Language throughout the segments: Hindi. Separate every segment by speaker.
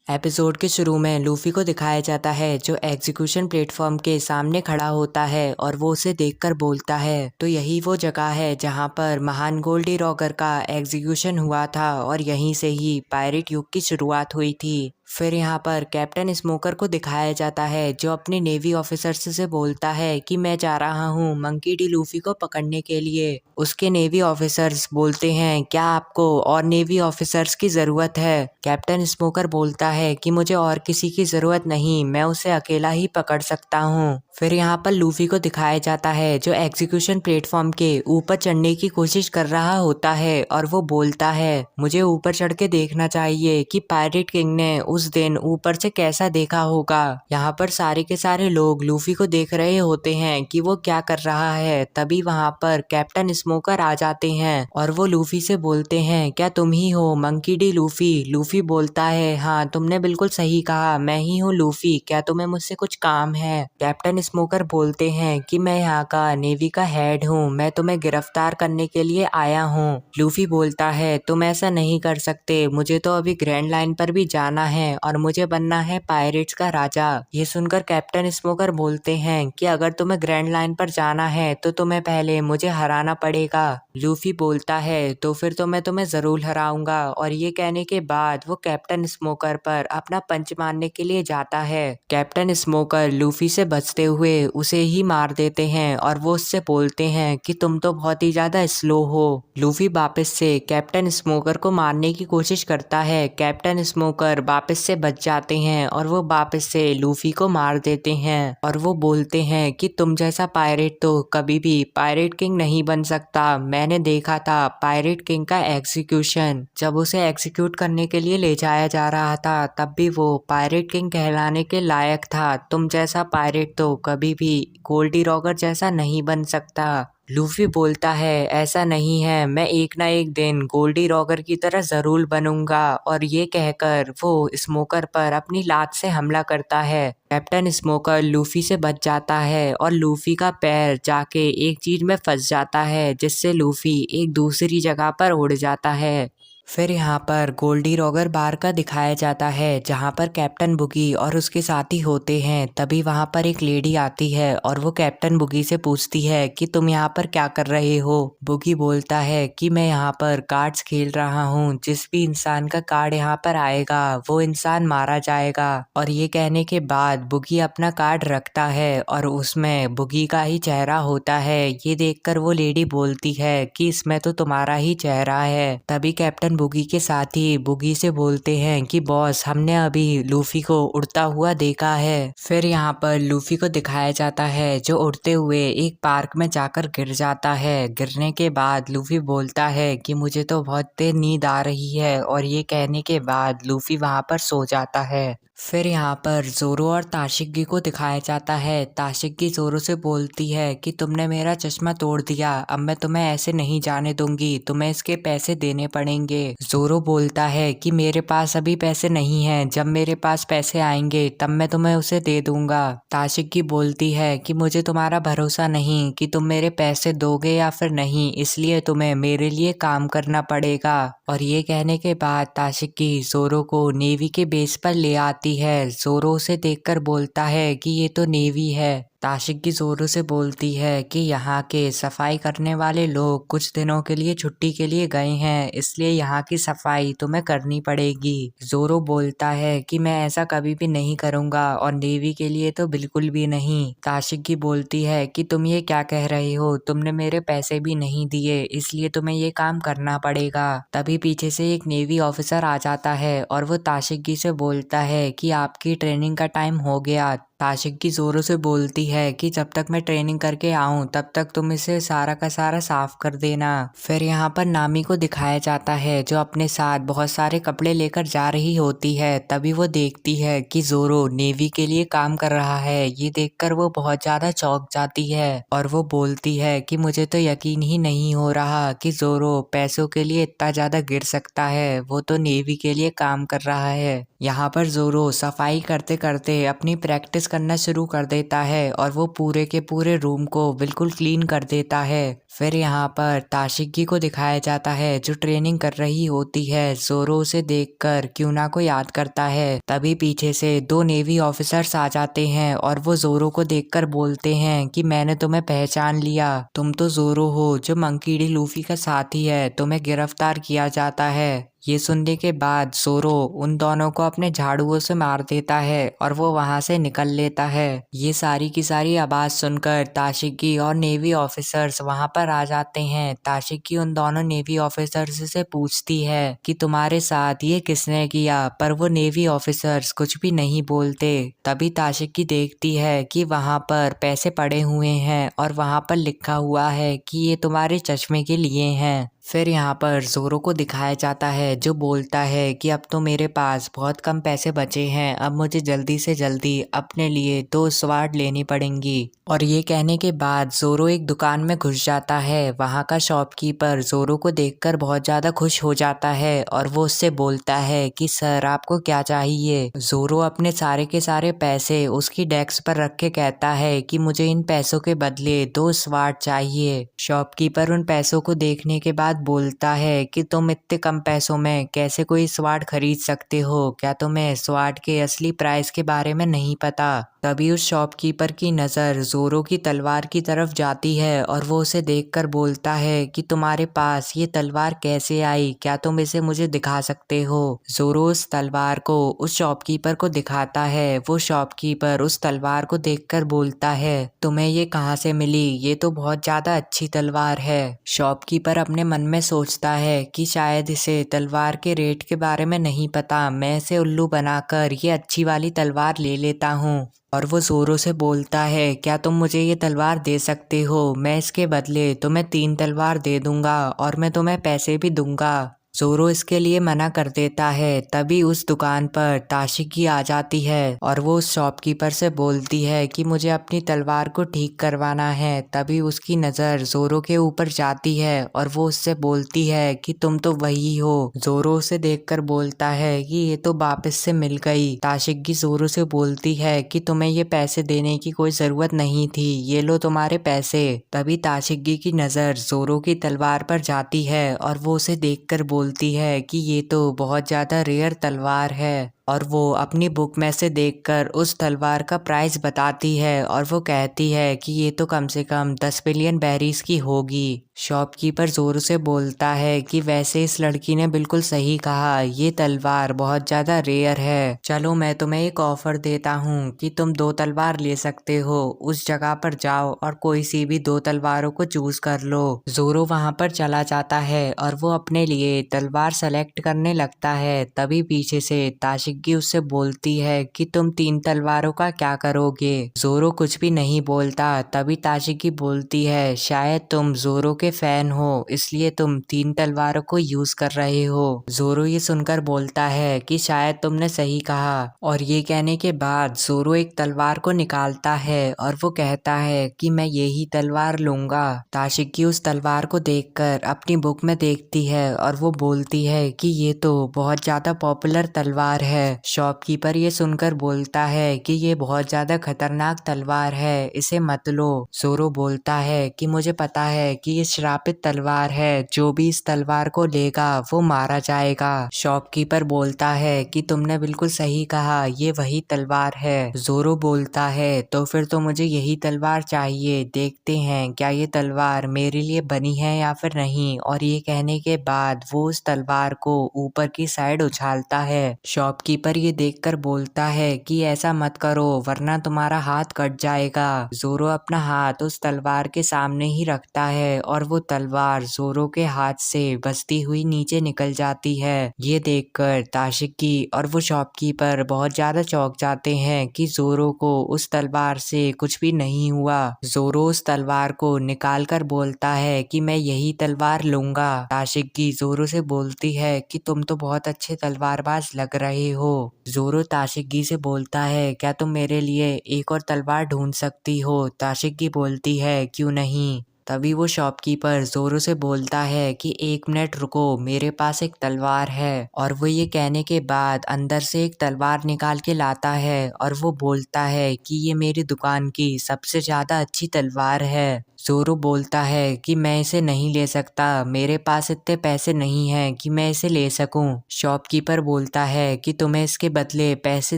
Speaker 1: एपिसोड के शुरू में लूफी को दिखाया जाता है जो एग्जीक्यूशन प्लेटफॉर्म के सामने खड़ा होता है और वो उसे देखकर बोलता है तो यही वो जगह है जहाँ पर महान गोल्डी रॉगर का एग्जीक्यूशन हुआ था और यहीं से ही पायरेट युग की शुरुआत हुई थी। फिर यहाँ पर कैप्टन स्मोकर को दिखाया जाता है जो अपने नेवी ऑफिसर्स से बोलता है कि मैं जा रहा हूँ मंकी डी लूफी को पकड़ने के लिए। उसके नेवी ऑफिसर्स बोलते हैं क्या आपको और नेवी ऑफिसर्स की ज़रूरत है? कैप्टन स्मोकर बोलता है कि मुझे और किसी की ज़रूरत नहीं, मैं उसे अकेला ही पकड़ सकता हूँ। फिर यहाँ पर लूफी को दिखाया जाता है जो एग्जीक्यूशन प्लेटफॉर्म के ऊपर चढ़ने की कोशिश कर रहा होता है और वो बोलता है मुझे ऊपर चढ़ के देखना चाहिए कि पायरेट किंग ने उस दिन ऊपर से कैसा देखा होगा। यहाँ पर सारे के सारे लोग लूफी को देख रहे होते हैं कि वो क्या कर रहा है। तभी वहाँ पर कैप्टन स्मोकर आ जाते हैं और वो लूफी से बोलते हैं क्या तुम ही हो मंकी डी लूफी? लूफी बोलता है हाँ तुमने बिल्कुल सही कहा, मैं ही हूँ लूफी, क्या तुम्हें मुझसे कुछ काम है? कैप्टन स्मोकर बोलते हैं कि मैं यहाँ का नेवी का हेड हूँ, मैं तुम्हें गिरफ्तार करने के लिए आया हूँ। लूफी बोलता है तुम ऐसा नहीं कर सकते, मुझे तो अभी ग्रैंड लाइन पर भी जाना है और मुझे बनना है पायरेट्स का राजा। ये सुनकर कैप्टन स्मोकर बोलते हैं कि अगर तुम्हें ग्रैंड लाइन पर जाना है तो तुम्हें पहले मुझे हराना पड़ेगा। लूफी बोलता है तो फिर तो मैं तुम्हें जरूर हराऊंगा और ये कहने के बाद वो कैप्टन स्मोकर पर अपना पंच मारने के लिए जाता है। कैप्टन स्मोकर लूफी से बचते हुए उसे ही मार देते हैं और वो उससे बोलते हैं कि तुम तो बहुत ही ज्यादा स्लो हो। लूफी वापस से कैप्टन स्मोकर को मारने की कोशिश करता है, कैप्टन स्मोकर वापस से बच जाते हैं और वो वापस से लूफी को मार देते हैं और वो बोलते हैं कि तुम जैसा पायरेट तो कभी भी पायरेट किंग नहीं बन सकता। मैंने देखा था पायरेट किंग का एग्जीक्यूशन, जब उसे एग्जीक्यूट करने के लिए ले जाया जा रहा था तब भी वो पायरेट किंग कहलाने के लायक था। तुम जैसा पायरेट तो कभी भी गोल्डी रॉगर जैसा नहीं बन सकता। लूफी बोलता है ऐसा नहीं है, मैं एक ना एक दिन गोल्डी रॉगर की तरह जरूर बनूंगा और ये कहकर वो स्मोकर पर अपनी लात से हमला करता है। कैप्टन स्मोकर लूफी से बच जाता है और लूफी का पैर जाके एक चीज में फंस जाता है जिससे लूफी एक दूसरी जगह पर उड़ जाता है। फिर यहाँ पर गोल्डी रॉगर बार का दिखाया जाता है जहाँ पर कैप्टन बुगी और उसके साथी होते हैं। तभी वहाँ पर एक लेडी आती है और वो कैप्टन बुगी से पूछती है कि तुम यहाँ पर क्या कर रहे हो? बुगी बोलता है कि मैं यहाँ पर कार्ड्स खेल रहा हूँ, जिस भी इंसान का कार्ड यहाँ पर आएगा वो इंसान मारा जाएगा। और ये कहने के बाद बुगी अपना कार्ड रखता है और उसमें बुगी का ही चेहरा होता है। ये देखकर वो लेडी बोलती है कि इसमें तो तुम्हारा ही चेहरा है। तभी कैप्टन बुगी के साथी बुगी से बोलते हैं कि बॉस हमने अभी लूफी को उड़ता हुआ देखा है। फिर यहाँ पर लूफी को दिखाया जाता है जो उड़ते हुए एक पार्क में जाकर गिर जाता है। गिरने के बाद लूफी बोलता है कि मुझे तो बहुत देर नींद आ रही है और ये कहने के बाद लूफी वहाँ पर सो जाता है। फिर यहाँ पर जोरो और ताशिगी को दिखाया जाता है। ताशिगी जोरो से बोलती है कि तुमने मेरा चश्मा तोड़ दिया, अब मैं तुम्हें ऐसे नहीं जाने दूंगी, तुम्हें इसके पैसे देने पड़ेंगे। जोरो बोलता है कि मेरे पास अभी पैसे नहीं हैं, जब मेरे पास पैसे आएंगे तब मैं तुम्हें उसे दे दूंगा। ताशिगी बोलती है कि मुझे तुम्हारा भरोसा नहीं कि तुम मेरे पैसे दोगे या फिर नहीं, इसलिए तुम्हें मेरे लिए काम करना पड़ेगा। और ये कहने के बाद ताशिगी जोरो को नेवी के बेस पर ले आती है। जोरो उसे देखकर बोलता है कि ये तो नेवी है। ताशिगी जोरो से बोलती है कि यहाँ के सफाई करने वाले लोग कुछ दिनों के लिए छुट्टी के लिए गए हैं, इसलिए यहाँ की सफाई तुम्हें करनी पड़ेगी। जोरो बोलता है कि मैं ऐसा कभी भी नहीं करूँगा और नेवी के लिए तो बिल्कुल भी नहीं। ताशिगी बोलती है कि तुम ये क्या कह रहे हो, तुमने मेरे पैसे भी नहीं दिए, इसलिए तुम्हें ये काम करना पड़ेगा। तभी पीछे से एक नेवी ऑफिसर आ जाता है और वो ताशिगी से बोलता है कि आपकी ट्रेनिंग का टाइम हो गया। ताशिगी जोरो से बोलती है कि जब तक मैं ट्रेनिंग करके आऊं तब तक तुम इसे सारा का सारा साफ कर देना। फिर यहाँ पर नामी को दिखाया जाता है जो अपने साथ बहुत सारे कपड़े लेकर जा रही होती है। तभी वो देखती है कि जोरो नेवी के लिए काम कर रहा है। ये देखकर वो बहुत ज्यादा चौंक जाती है और वो बोलती है कि मुझे तो यकीन ही नहीं हो रहा कि जोरो पैसों के लिए इतना ज्यादा गिर सकता है, वो तो नेवी के लिए काम कर रहा है। यहाँ पर जोरो सफाई करते करते अपनी प्रैक्टिस करना शुरू कर देता है और वो पूरे के पूरे रूम को बिल्कुल क्लीन कर देता है। फिर यहाँ पर ताशिकी को दिखाया जाता है जो ट्रेनिंग कर रही होती है। ज़ोरो उसे देखकर क्यूना को याद करता है। तभी पीछे से दो नेवी ऑफिसर्स आ जाते हैं और वो ज़ोरो को देखकर बोलते हैं कि मैंने तुम्हें पहचान लिया, तुम तो ज़ोरो हो जो मंकी डी लूफी का साथी है, तुम्हें गिरफ्तार किया जाता है। ये सुनने के बाद ज़ोरो उन दोनों को अपने झाड़ुओं से मार देता है और वो वहां से निकल लेता है। ये सारी की सारी आवाज सुनकर ताशिकी और नेवी ऑफिसर्स वहां पर आ जाते हैं। ताशिकी उन दोनों नेवी ऑफिसर्स से पूछती है कि तुम्हारे साथ ये किसने किया, पर वो नेवी ऑफिसर्स कुछ भी नहीं बोलते। तभी ताशिकी देखती है कि वहां पर पैसे पड़े हुए हैं और वहां पर लिखा हुआ है कि ये तुम्हारे चश्मे के लिए हैं। फिर यहाँ पर ज़ोरो को दिखाया जाता है जो बोलता है कि अब तो मेरे पास बहुत कम पैसे बचे हैं, अब मुझे जल्दी से जल्दी अपने लिए 2 स्वार्ड लेनी पड़ेंगी। और ये कहने के बाद ज़ोरो एक दुकान में घुस जाता है। वहाँ का शॉपकीपर ज़ोरो को देखकर बहुत ज़्यादा खुश हो जाता है और वो उससे बोलता है कि सर आपको क्या चाहिए। ज़ोरो अपने सारे के सारे पैसे उसकी डेस्क पर रख के कहता है कि मुझे इन पैसों के बदले 2 स्वार्ड चाहिए। शॉपकीपर उन पैसों को देखने के बाद बोलता है कि तुम इतने कम पैसों में कैसे कोई स्वार्ड खरीद सकते हो, क्या तुम्हें स्वार्ड के असली प्राइस के बारे में नहीं पता। तभी उस शॉपकीपर की नज़र ज़ोरो की तलवार की तरफ जाती है और वो उसे देखकर बोलता है कि तुम्हारे पास ये तलवार कैसे आई, क्या तुम इसे मुझे दिखा सकते हो। ज़ोरो उस तलवार को उस शॉपकीपर को दिखाता है। वो शॉपकीपर उस तलवार को देखकर बोलता है तुम्हें ये कहाँ से मिली, ये तो बहुत ज़्यादा अच्छी तलवार है। शॉपकीपर अपने मन में सोचता है कि शायद इसे तलवार के रेट के बारे में नहीं पता, मैं इसे उल्लू बनाकर ये अच्छी वाली तलवार ले लेता हूँ। और वो ज़ोरो से बोलता है क्या तुम मुझे ये तलवार दे सकते हो, मैं इसके बदले तुम्हें 3 तलवार दे दूंगा और मैं तुम्हें पैसे भी दूंगा। ज़ोरो इसके लिए मना कर देता है। तभी उस दुकान पर ताशिकी आ जाती है और वो उस शॉपकीपर से बोलती है कि मुझे अपनी तलवार को ठीक करवाना है। तभी उसकी नज़र ज़ोरो के ऊपर जाती है और वो उससे बोलती है कि तुम तो वही हो। ज़ोरो उसे देखकर बोलता है कि ये तो वापस से मिल गई। ताशिकी ज़ोरो से बोलती है कि तुम्हें ये पैसे देने की कोई ज़रूरत नहीं थी, ये लो तुम्हारे पैसे। तभी ताशिकी की नज़र ज़ोरो की तलवार पर जाती है और वो उसे देखकर बोलती है कि ये तो बहुत ज़्यादा रेयर तलवार है। और वो अपनी बुक में से देखकर उस तलवार का प्राइस बताती है और वो कहती है कि ये तो कम से कम 10 बिलियन बैरीज की होगी। शॉपकीपर ज़ोरो से बोलता है कि वैसे इस लड़की ने बिल्कुल सही कहा, ये तलवार बहुत ज़्यादा रेयर है। चलो मैं तुम्हें एक ऑफर देता हूँ कि तुम 2 तलवार ले सकते हो, उस जगह पर जाओ और कोई सी भी 2 तलवारों को चूज कर लो। ज़ोरो वहाँ पर चला जाता है और वो अपने लिए तलवार सेलेक्ट करने लगता है। तभी पीछे से ताशिकी उससे बोलती है कि तुम 3 तलवारों का क्या करोगे। ज़ोरो कुछ भी नहीं बोलता। तभी ताशिकी बोलती है शायद तुम ज़ोरो के फैन हो इसलिए तुम 3 तलवारों को यूज कर रहे हो। ज़ोरो ये सुनकर बोलता है कि शायद तुमने सही कहा। और ये कहने के बाद ज़ोरो एक तलवार को निकालता है और वो कहता है कि मैं यही तलवार लूंगा। ताशिकी उस तलवार को देखकर अपनी बुक में देखती है और वो बोलती है कि ये तो बहुत ज्यादा पॉपुलर तलवार है। शॉपकीपर ये सुनकर बोलता है कि ये बहुत ज्यादा खतरनाक तलवार है, इसे मत लो। ज़ोरो बोलता है कि मुझे पता है कि ये श्रापित तलवार है, जो भी इस तलवार को लेगा वो मारा जाएगा। शॉपकीपर बोलता है कि तुमने बिल्कुल सही कहा, ये वही तलवार है। ज़ोरो बोलता है तो फिर तो मुझे यही तलवार चाहिए, देखते हैं क्या ये तलवार मेरे लिए बनी है या फिर नहीं। और ये कहने के बाद वो उस तलवार को ऊपर की साइड उछालता है। शॉपकीपर ये देखकर बोलता है कि ऐसा मत करो वरना तुम्हारा हाथ कट जाएगा। ज़ोरो अपना हाथ उस तलवार के सामने ही रखता है और वो तलवार ज़ोरो के हाथ से बजती हुई नीचे निकल जाती है। ये देखकर ताशिकी और वो शॉपकीपर बहुत ज्यादा चौंक जाते हैं कि ज़ोरो को उस तलवार से कुछ भी नहीं हुआ। ज़ोरो उस तलवार को निकाल कर बोलता है कि मैं यही तलवार लूंगा। ताशिकी ज़ोरो से बोलती है कि तुम तो बहुत अच्छे तलवारबाज लग रहे हो। ज़ोरो ताशिकी से बोलता है क्या तुम मेरे लिए एक और तलवार ढूंढ सकती हो। ताशिकी बोलती है क्यों नहीं। तभी वो शॉपकीपर जोरो से बोलता है कि 1 मिनट रुको, मेरे पास एक तलवार है। और वो ये कहने के बाद अंदर से एक तलवार निकाल के लाता है और वो बोलता है कि ये मेरी दुकान की सबसे ज्यादा अच्छी तलवार है। जोरो बोलता है कि मैं इसे नहीं ले सकता, मेरे पास इतने पैसे नहीं हैं कि मैं इसे ले सकूं। शॉपकीपर बोलता है कि तुम्हें इसके बदले पैसे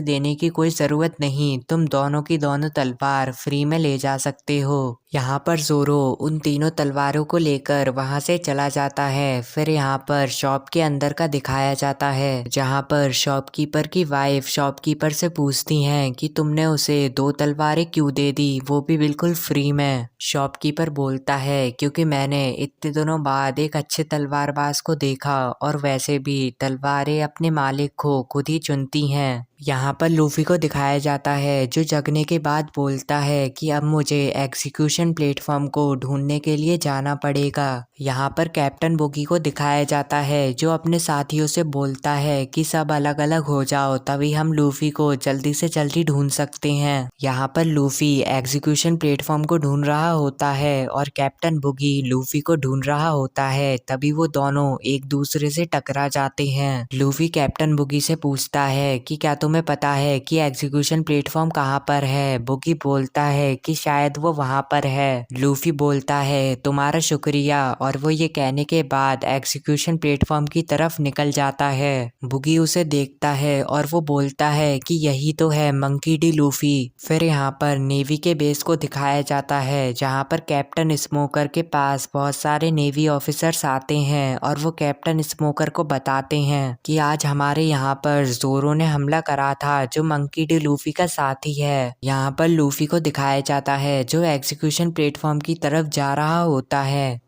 Speaker 1: देने की कोई जरूरत नहीं, तुम दोनों की दोनों तलवार फ्री में ले जा सकते हो। यहाँ पर जोरो उन तीनों तलवारों को लेकर वहां से चला जाता है। फिर यहाँ पर शॉप के अंदर का दिखाया जाता है, जहाँ पर शॉपकीपर की वाइफ शॉपकीपर से पूछती हैं कि तुमने उसे 2 तलवारें क्यों दे दी, वो भी बिल्कुल फ्री में। शॉपकीपर बोलता है क्योंकि मैंने इतने दिनों बाद एक अच्छे तलवारबाज को देखा, और वैसे भी तलवारें अपने मालिक को खुद ही चुनती हैं। यहाँ पर लूफी को दिखाया जाता है जो जगने के बाद बोलता है कि अब मुझे एग्जीक्यूशन प्लेटफॉर्म को ढूंढने के लिए जाना पड़ेगा। यहाँ पर कैप्टन बुगी को दिखाया जाता है जो अपने साथियों से बोलता है कि सब अलग अलग हो जाओ, तभी हम लूफी को जल्दी से जल्दी ढूंढ सकते हैं। यहाँ पर लूफी एग्जीक्यूशन प्लेटफॉर्म को ढूंढ रहा होता है और कैप्टन बुगी लूफी को ढूंढ रहा होता है, तभी वो दोनों एक दूसरे से टकरा जाते हैं। लूफी कैप्टन बुगी से पूछता है कि क्या तुम्हें पता है कि एग्जीक्यूशन प्लेटफॉर्म कहाँ पर है। बुगी बोलता है कि शायद वो वहाँ पर है। लूफी बोलता है तुम्हारा शुक्रिया, और वो ये कहने के बाद एग्जीक्यूशन प्लेटफॉर्म की तरफ निकल जाता है। बुगी उसे देखता है और वो बोलता है कि यही तो है मंकी डी लूफी। फिर यहाँ पर नेवी के बेस को दिखाया जाता है, जहाँ पर कैप्टन स्मोकर के पास बहुत सारे नेवी ऑफिसर्स आते हैं और वो कैप्टन स्मोकर को बताते हैं कि आज हमारे यहाँ पर जोरो ने हमला करा था, जो मंकी डी लूफी का साथी है। यहाँ पर लूफी को दिखाया जाता है जो एग्जीक्यूशन प्लेटफॉर्म की तरफ जा रहा होता है।